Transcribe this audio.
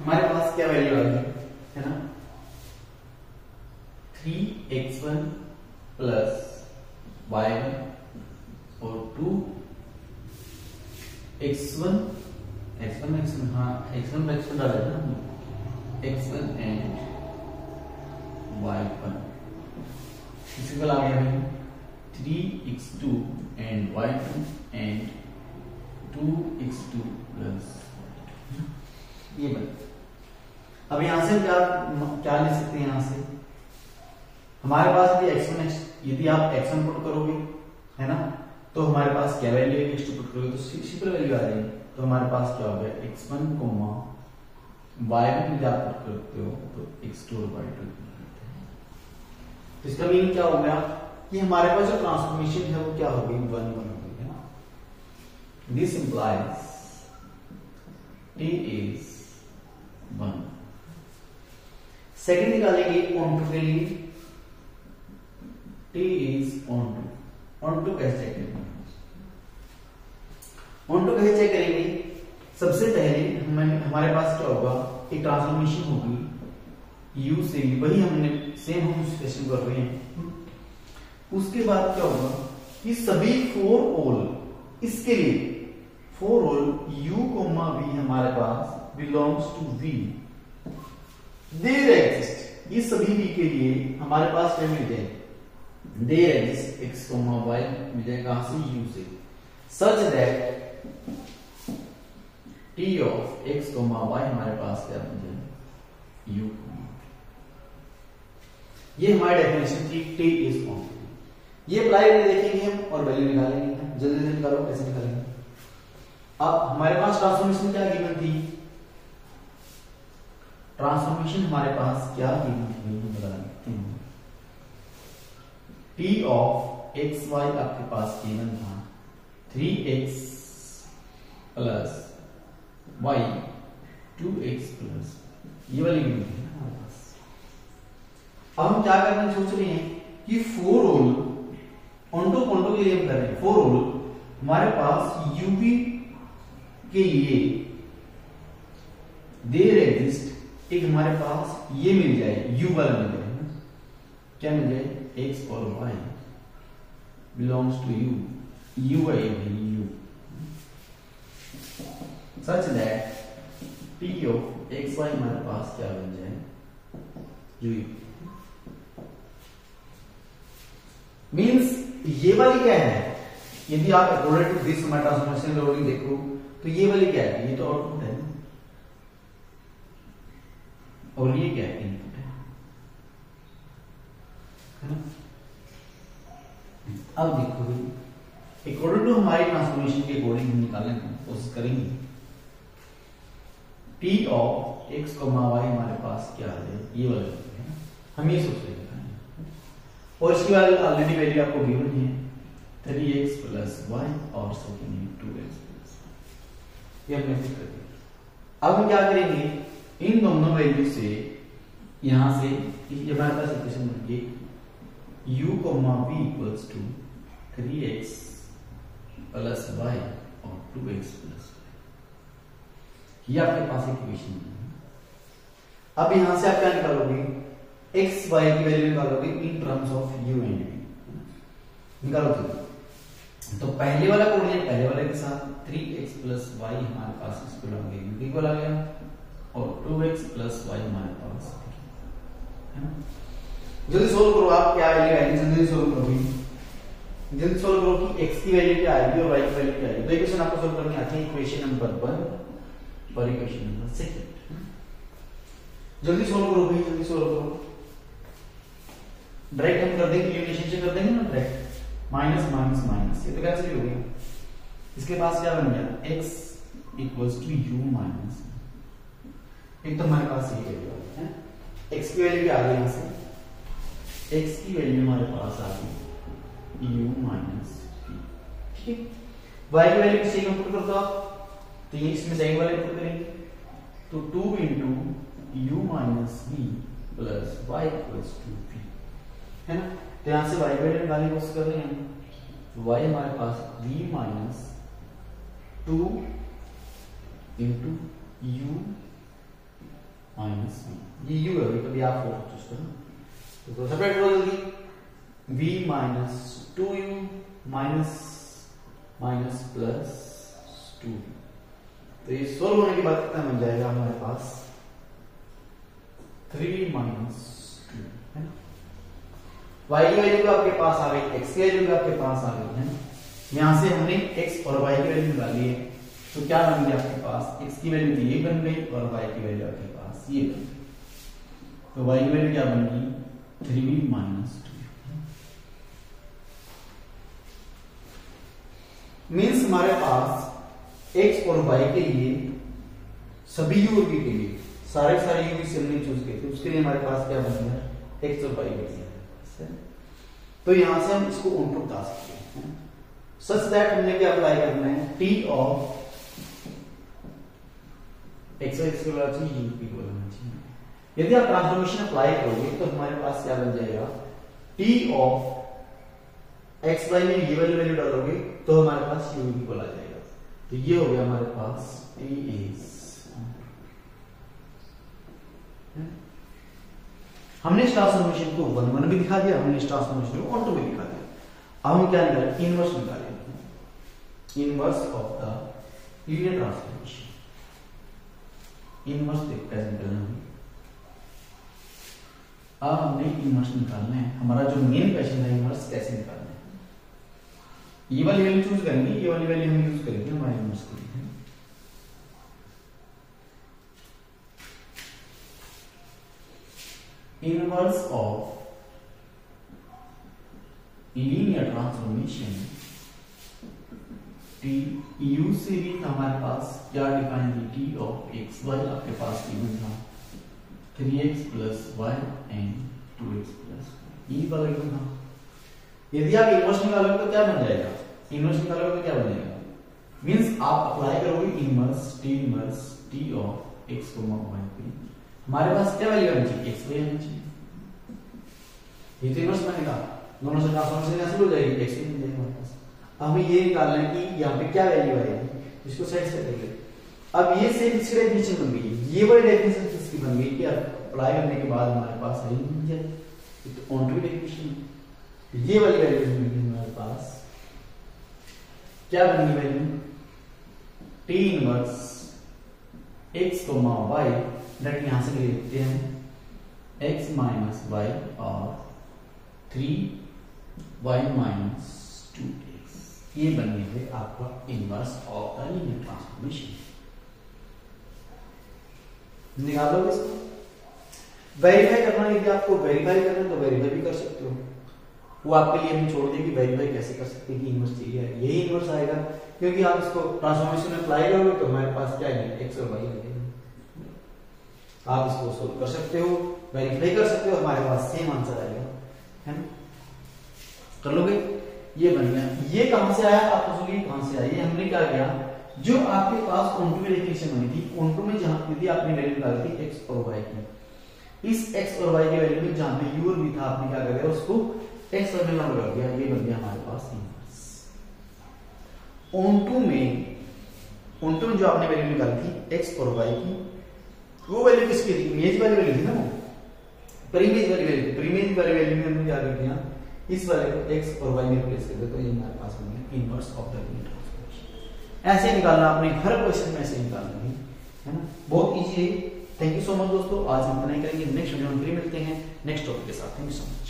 हमारे पास क्या वैल्यू आ गई है ना, 3x1 प्लस y1 और 2x1 हाँ x1 डाला है ना, x1 एंड y1 इसके बाद आ गया 3x2 and y2 and 2x2 plus ये बन। अब यहां से क्या ले सकते हैं, यहां से हमारे पास यदि आप x1 पुट करोगे है ना, तो हमारे पास क्या वैल्यू है, x2 पुट करोगे तो सिंपल वैल्यू आ जाएगी। तो हमारे पास क्या हो गया, x1 y1 यदि आप पुट करते हो तो x2 और y2। तो इसका मीनिंग क्या हो गया कि हमारे पास जो ट्रांसफॉर्मेशन है वो क्या हो गई, 1 1 हो गई है ना। This implies t is 1। Second निकालेंगे ऑन टू के लिए, t is on to कैसे चेक करेंगे, ऑन टू कैसे चेक करेंगे। सबसे पहले हमारे पास क्या होगा, एक ट्रांसफॉर्मेशन होगी u से, वही हमने सेम हम क्वेश्चन कर रहे हैं। उसके बाद क्या होगा कि सभी 4 ऑल, इसके लिए 4 ऑल u, v हमारे पास belongs to v, there exist, ये सभी v के लिए हमारे पास क्या मिल जाए, देयर एग्जिस्ट x, y मिल जाए कहां से, u से, सच that t of x, y हमारे पास क्या मिल जाए, u। ये हमारी डेफिनेशन थी t इज ऑन। ये अप्लाई करके देखेंगे हम और वैल्यू निकालेंगे। जल्दी से निकालो, कैसे निकालेंगे। अब हमारे पास ट्रांसफॉर्मेशन क्या गिवन थी, ट्रांसफॉर्मेशन हमारे पास क्या गिवन थी, बता देते हैं। t ऑफ x y आपके पास गिवन था 3x plus y 2x plus, ये वाली गिवन थी हमारे पास। अब हम क्या करना सोच रहे हैं कि 4 ऑल ऑनटू के लिए हम कर रहे हैं, 4 ऑल हमारे पास uv के लिए देयर एग्जिस्ट, एक हमारे पास ये मिल जाए, u वाला मिल जाए, क्या मिल जाए, x और y belongs to u, u है u, such that t of x y हमारे पास क्या बन जाए, u। मींस ये वाली क्या है, यदि आप according to this transformation loading देखो तो ये वाली क्या है, ये तो आउटपुट है और ये क्या है, इनपुट है ना। अब देखो अकॉर्डिंग टू हमारी ट्रांसफॉर्मेशन के अकॉर्डिंग हम निकालने की कोशिश करेंगे। t ऑफ x, y हमारे पास क्या है, ये वाला है, हम ये सोच रहे हैं। और इसकी ऑलरेडी वैल्यू आपको गिवन है 3x प्लस y और सेकंड 2x प्लस, ये हमने फिक्स कर दिया। अब हम क्या करेंगे, इन दोनों वैल्यू से यहां से हमारे पास इक्वेशन बनेगी u, v equals to 3x plus y और 2x प्लस, ये आपके पास इक्वेशन है। अब यहां से आप क्या निकालोगे, x y की वैल्यू निकालोगे in terms of u and v, निकालोगे तो पहले वाला कोऑर्डिनेट पहले वाले के साथ 3x प्लस y हमारे पास इसको लगाएंगे इक्वल आ गया, और 2x प्लस y हमारे पास है ना। जल्दी सोल्व करो, आप क्या वैल्यू आएगी, जल्दी सोल्व करो, जल्दी सोल्व करो कि x की वैल्यू क्या आएगी और y की वैल्यू क्या आएगी। दो इक्वेशन आपको सोल्व करनी आती है, इक्वेशन नंबर 1 और इक्वेशन नंबर 2। जल्दी सोल्व करो भाई, जल्दी सोल्व करो। डायरेक्ट हम कर देंगे, एलिमिनेशन से कर देंगे ना डायरेक्ट, माइनस माइनस माइनस, ये तो कैंसिल हो गया। इसके पास क्या बन गया, x equals to u minus, एक तो हमारे पास ये वैल्यू है, x की वैल्यू आ गई, यहां से x की वैल्यू हमारे पास आ गई u माइनस, ठीक है। y की वैल्यू किसी को पुट कर दो आप, तो ये इसमें सेकंड वाले पुट करेंगे, तो 2 into u minus v plus y equals to v, है ना। तो यहां से y वैल्यू निकालने की कोशिश कर रहे हैं, तो y हमारे पास v minus 2 into u minus v, ये u है, कभी आप फोर चूज करो तो सेपरेट करो जल्दी, v minus 2u minus minus plus 2, तो ये सोल्व होने के बाद कितना बन जाएगा हमारे पास 3 माइनस 2 है ना। y की वैल्यू भी आपके पास आ गई, x की वैल्यू भी आपके पास आ गई है। यहां से हमने x और y की वैल्यू निकाली है, तो क्या बन गया आपके पास, x की वैल्यू ये बन गई और y की वैल्यू आपके पास ये बन गई, तो y की वैल्यू क्या बन गई 3 माइनस 2। मीन्स हमारे पास x और y के लिए सभी u और v के लिए सारे u से हमने चूज किए थे, उसके लिए हमारे पास क्या बन गया x और y बन गया। तो यहां से हम इसको ऑन टू बता सकते हैं, सच दैट हमने क्या अप्लाई करना है, t ऑफ x और x के बाद u इक्वल होना चाहिए। यदि आप ट्रांसफॉर्मेशन अप्लाई करोगे तो हमारे पास क्या बन जाएगा, t ऑफ x y में ये वैल्यू डालोगे तो हमारे पास u इक्वल आ जाएगा, तो ये हो गया हमारे पास t is, हमने इस ट्रांसफॉर्मेशन को 1 1 भी दिखा दिया, हमने इस ट्रांसफॉर्मेशन को 1 2 भी दिखा दिया। अब हम क्या निकालें, इनवर्स निकालेंगे, inverse of the linear transformation. Inverse देखते हैं निकालना है, अब हमने इनवर्स निकालना है, हमारा जो मेन क्वेश्चन है इनवर्स कैसे निकालना है। ये वाली वैल्यू चूज करेंगे, ये वाली वैल्यू हम यूज करेंगे हमारे इनवर्स के लिए। Inverse of linear transformation T U से भी हमारे पास क्या डिफाइन है, टी ऑफ एक्स वाई आपके पास गिवन था 3x plus Y and 2x plus ये वाला गिवन था। यदि आप इनवर्स निकालोगे तो क्या बन जाएगा, इनवर्स निकालोगे तो क्या बन जाएगा, मींस आप अप्लाई करोगे inverse T of x y पे, हमारे पास क्या वैल्यू आनी चाहिए, x वैल्यू आनी चाहिए। ये तो इनवर्स बनेगा, दोनों से ट्रांसफॉर्मेशन कैंसिल हो जाएगी, x मिल जाएगा हमारे पास। अब हमें ये निकालना है कि यहाँ पे क्या वैल्यू आएगी, इसको साइड से देंगे। अब ये सेम इसकी डेफिनेशन बन गई, ये वाली डेफिनेशन किसकी बन गई कि अप्लाई करने के बाद हमारे पास है मिल जाए, तो ऑन टू डेफिनेशन ये वाली वैल्यू मिलेगी हमारे पास, क्या बनेगी value, t inverse x y, direct यहां से ले लेते हैं x माइनस y और 3y माइनस 2x, ये बनने पे आपका inverse of the linear transformation. निकालो इसको, वेरीफाई करना, यदि आपको वेरीफाई करना है तो वेरीफाई भी कर सकते हो, वो आपके लिए हम छोड़ दें कि वेरीफाई कैसे कर सकते हैं कि इनवर्स चाहिए, यही इनवर्स आएगा, क्योंकि आप इसको ट्रांसफॉर्मेशन में अप्लाई करोगे तो हमारे पास क्या है, x और y लगेगा। आप इसको सोल्व कर सकते हो, वेरीफाई कर सकते हो, हमारे पास सेम आंसर आएगा, है ना, कर लोगे। ये बन गया, ये कहां से आया, आप सोचोगे कहां से आया, ये हमने क्या किया, जो आपके पास ऑन टू में डेफिनेशन बनी थी, ऑन टू में जहां यदि आपने वैल्यू निकाली थी x और y की, इस x और y की वैल्यू में जहां पे u और v था, आपने क्या कर दिया, उसको x और में लगा दिया, ये बन गया हमारे पास इनवर्स। ऑन टू में जो आपने वैल्यू निकाली थी x और y की, वो वैल्यू किसकी थी, इमेज वाली वैल्यू थी ना, वो प्रीमेज वाली वैल्यू, प्रीमेज वाली वैल्यू में हमने क्या कर दिया, इस वाले को x और y में रिप्लेस कर दिया, तो ये हमारे पास बन गया inverse of the linear transformation. ऐसे निकालना, आपने हर क्वेश्चन में ऐसे निकालना है ना, बहुत इजी है। थैंक यू सो मच दोस्तों, आज हम इतना ही करेंगे, नेक्स्ट वीडियो में फिर मिलते हैं नेक्स्ट टॉपिक के साथ। Thank you so much.